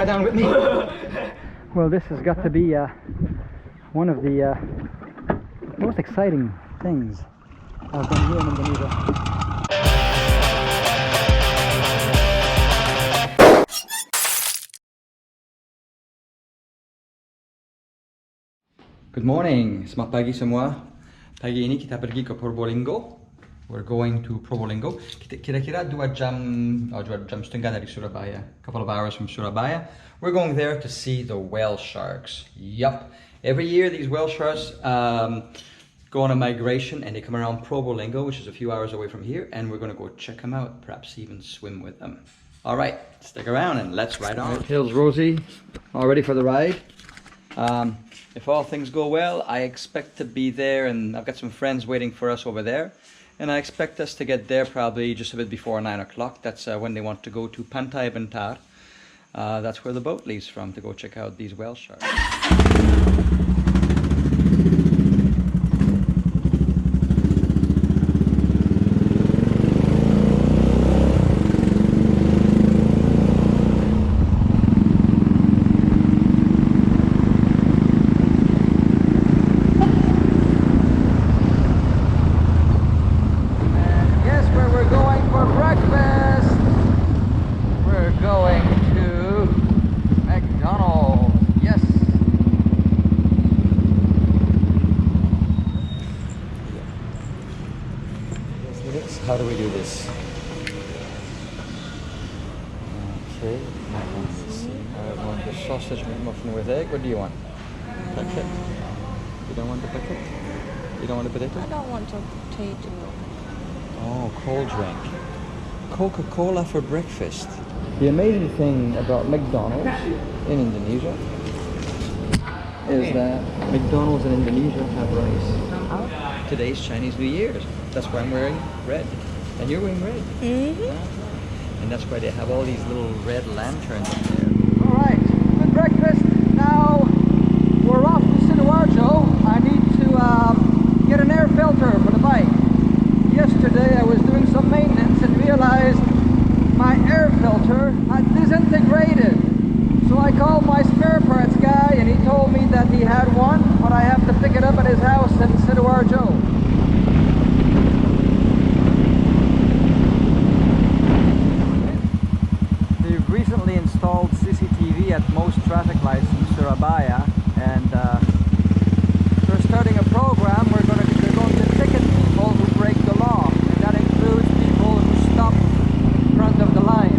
down with me. Well, this has got to be one of the most exciting things I've done here in Indonesia. Good morning, selamat pagi semua. Pagi ini kita pergi ke Probolinggo. We're going to Probolinggo. Kira-kira 2 jam setengah dari Surabaya. Couple of hours from Surabaya. We're going there to see the whale sharks. Yup. Every year these whale sharks go on a migration and they come around Probolinggo, which is a few hours away from here, and we're going to go check them out, perhaps even swim with them. All right, stick around and let's ride on. Here's Rosie, all ready for the ride. If all things go well, I expect to be there, and I've got some friends waiting for us over there. And I expect us to get there probably just a bit before 9 o'clock. That's when they want to go to Pantai Bentar. That's where the boat leaves from to go check out these whale sharks. How do we do this? Okay, let's see. I want the sausage muffin with egg. What do you want? Packet? You don't want the packet? You don't want the potato? I don't want a potato. Oh, cold drink. Coca-Cola for breakfast. The amazing thing about McDonald's in Indonesia is that McDonald's in Indonesia have rice. Today's Chinese New Year's. That's why I'm wearing red. And you're wearing red. Mm-hmm. And that's why they have all these little red lanterns up there. Alright, good breakfast. Now we're off to Sidoarjo. I need to get an air filter for the bike. Yesterday I was doing some maintenance and realized my air filter had disintegrated. So I called my spare parts guy and he told me that he had one, but I have to pick it up at his house in Sidoarjo. They've recently installed CCTV at most traffic lights in Surabaya, and they're starting a program where they're going to ticket people who break the law, and that includes people who stop in front of the line.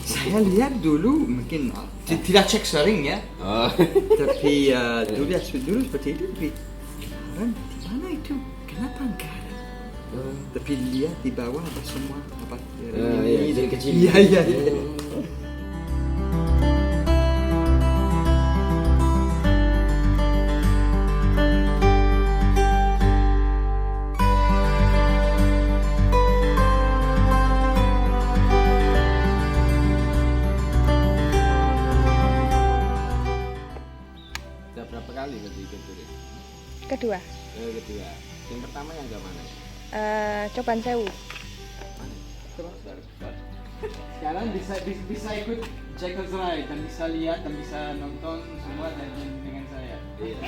Saya lihat dulu, mungkin tidak cek sering ya, tapi dulu lihat dulu seperti itu, tapi sekarang di mana itu? Kenapa enggak ada? Tapi lihat di bawah ada semua apa? Iya, kecil. Iya. Kedua. Kedua. Yang pertama yang ke mana? Coban Sewu. Sekarang bisa ikut Jekyll's Ride dan bisa lihat dan bisa nonton semua dengan saya. Iya.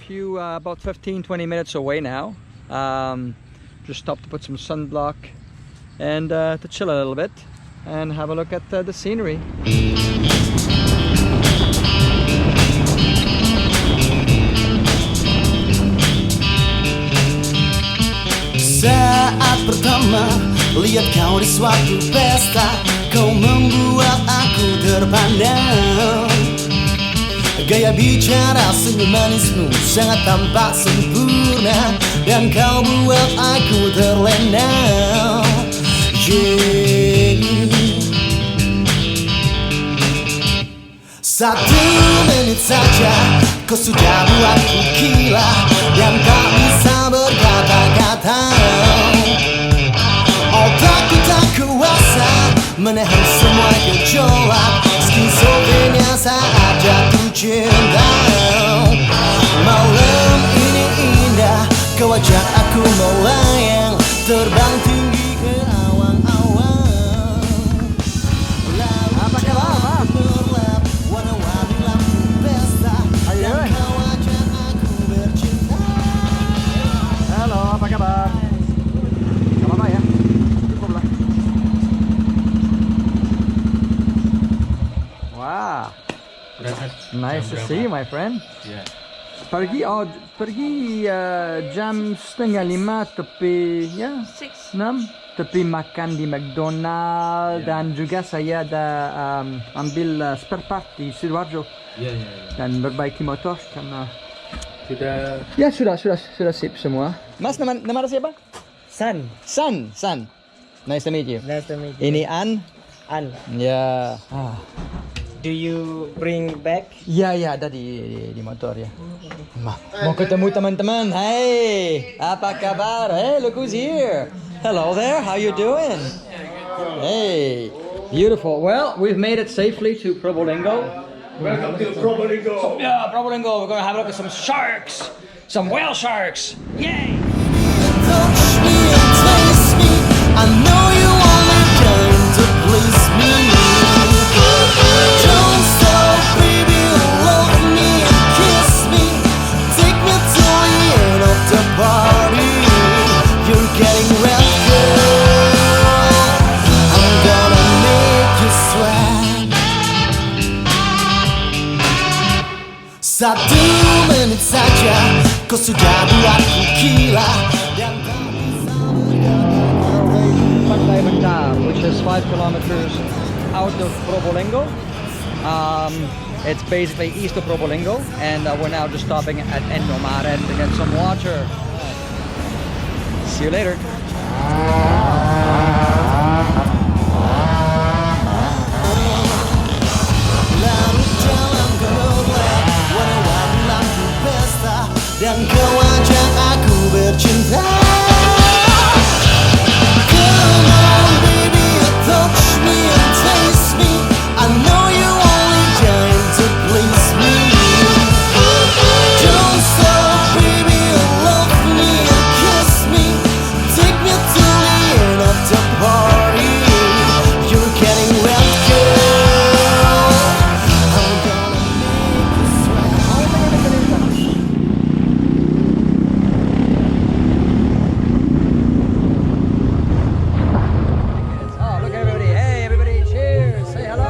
few, about 15-20 minutes away now. Just stopped to put some sunblock and to chill a little bit and have a look at the scenery. Saat pertama lihat kau di suatu pesta, kau membuat aku terpandang. Gaya bicara senyum manismu sangat tampak sempurna, dan kau buat aku terlena. Satu menit saja kau sudah buatku gila, dan tak bisa berkata-kata. Otakku tak kuasa menahan semua gejolak skizofrenia saat jatuh cinta. Malam ini indah, kau ajak aku melayang, terbang tinggi ke awang-awang. Lalu jalan berlap warna-warni lampu pesta, dan kau ajak aku bercinta. Halo, apa kabar? Gak apa-apa ya? Cukup lah. Wah, nice to see you, my friend. Yeah. Pergi jam 4:30 tepi ya 6 tepi makan di McDonald, dan juga saya ada ambil spare part di Sidoarjo dan perbaiki motor karena Sudah. ya sudah sip semua. Mas, nama siapa? San. Nice to meet you. Nice to meet you. Ini An. Ya. Do you bring back? Ya, ada di motor ya. Mau ketemu teman-teman. Hey, apa kabar? Hey, look who's here. Hello there. How you doing? Hey, beautiful. Well, we've made it safely to Probolinggo. Welcome to Probolinggo. Yeah, Probolinggo. We're gonna have a look at some sharks, some whale sharks. Yay! Touch me and taste me, I know you only came to please me. Don't stop, baby, love me and kiss me. Take me to the end of the party. You're getting red, girl. I'm gonna make you sweat. Satu menit saja kau sudah buatku gila, dan tak bisa Pantai Mentar, which is 5 kilometers out of Probolinggo. It's basically east of Probolinggo, and we're now just stopping at Endomaren to get some water. See you later. lalu jalan berlap warna-warni lampu pesta, dan kau ajak aku bercinta. Come on, baby, touch me and taste me. I know you only came to please me. Don't stop, baby, love me and kiss me. Take me to the end of the party. You're getting wet, girl. I'm gonna make you sweat. Oh, look at everybody. Hey, everybody, cheers. Say hello.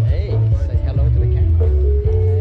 Hey, say hello to the camera. Hey.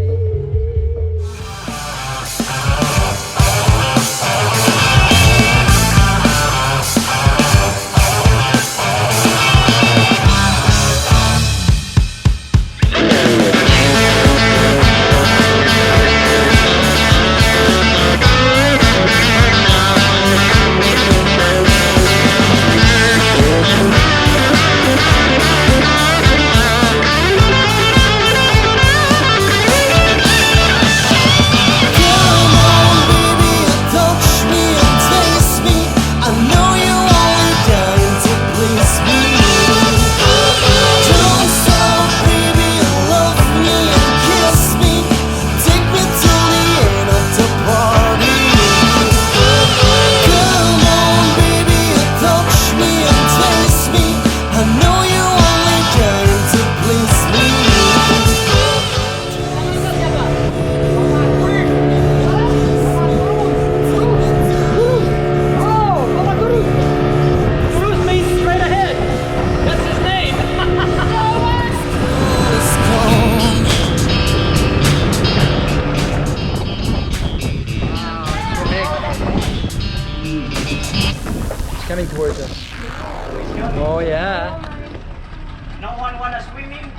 No one wanna swimming?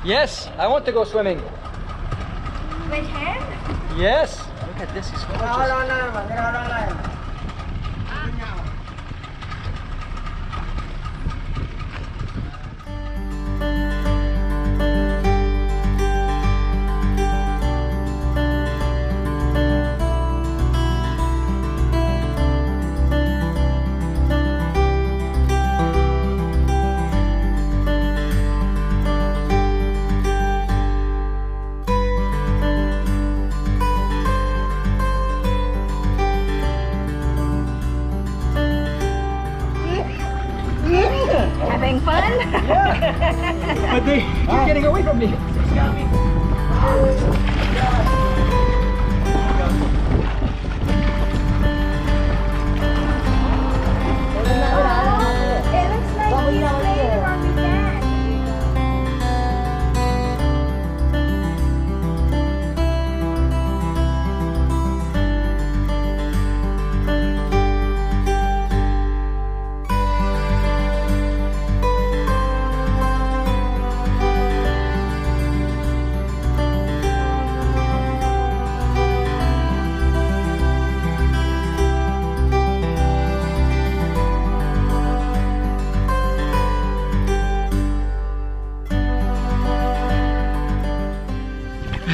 Yes, I want to go swimming. With him? Yes. Look at this, it's gorgeous. Having fun? But they keep getting away from me. It looks like he's playing around with that.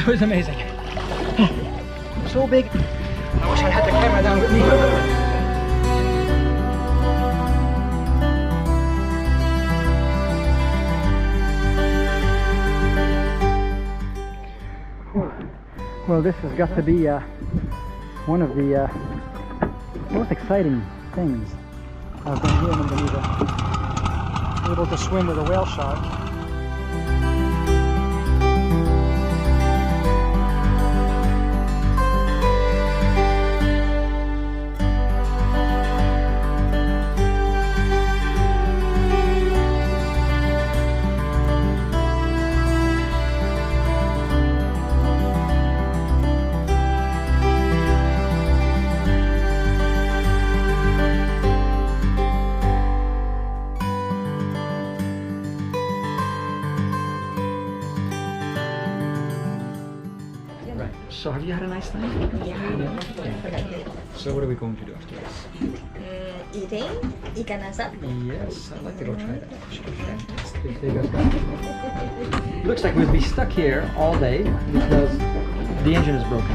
It was amazing. So big. I wish I had the camera down with me. Well, this has got to be one of the most exciting things I've done here in Indonesia. Able to swim with a whale shark. So have you had a nice time? Yeah. So what are we going to do after this? Eating ikan asap. Yes, I'd like to go try that. Let's take us back. Looks like we'll be stuck here all day because the engine is broken.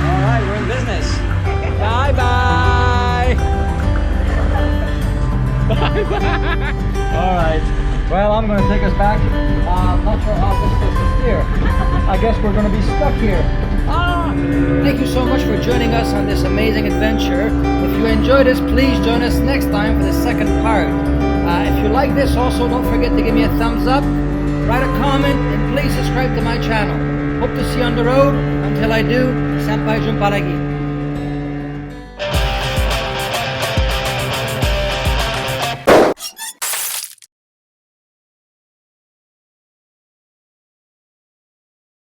Alright, we're in business. Bye bye! Bye bye! Alright. Well, I'm going to take us back. Not sure how this is to steer. I guess we're going to be stuck here. Thank you so much for joining us on this amazing adventure. If you enjoyed this, please join us next time for the second part. If you like this also, don't forget to give me a thumbs up, write a comment, and please subscribe to my channel. Hope to see you on the road. Until I do, sampai jumpa lagi.